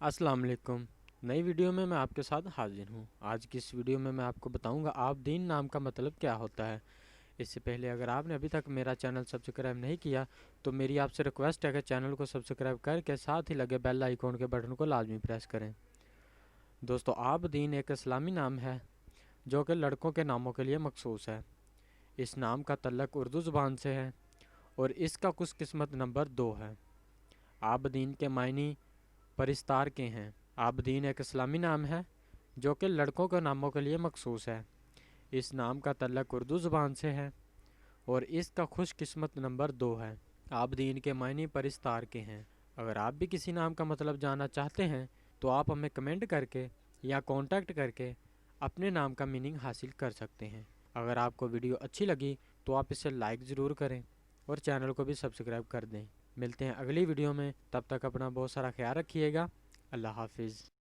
अस्सलाम वालेकुम। नई वीडियो में मैं आपके साथ हाजिर हूँ। आज की इस वीडियो में मैं आपको बताऊंगा आबदीन नाम का मतलब क्या होता है। इससे पहले अगर आपने अभी तक मेरा चैनल सब्सक्राइब नहीं किया तो मेरी आपसे रिक्वेस्ट है कि चैनल को सब्सक्राइब करके साथ ही लगे बेल आइकॉन के बटन को लाजमी प्रेस करें। दोस्तों, आबदीन एक इस्लामी नाम है जो कि लड़कों के नामों के लिए मखसूस है। इस नाम का तल्लक उर्दू ज़ुबान से है और इसका खुशकिस्मत नंबर 2 है। आबदीन के मायनी परिस्तार के हैं। आबदीन एक इस्लामी नाम है जो कि लड़कों के नामों के लिए मखसूस है। इस नाम का तल्लक उर्दू ज़ुबान से है और इसका खुशकिस्मत नंबर 2 है। आबदीन के मायने परिस्तार के हैं। अगर आप भी किसी नाम का मतलब जानना चाहते हैं तो आप हमें कमेंट करके या कांटेक्ट करके अपने नाम का मीनिंग हासिल कर सकते हैं। अगर आपको वीडियो अच्छी लगी तो आप इसे लाइक ज़रूर करें और चैनल को भी सब्सक्राइब कर दें। मिलते हैं अगली वीडियो में, तब तक अपना बहुत सारा ख्याल रखिएगा। अल्लाह हाफिज़।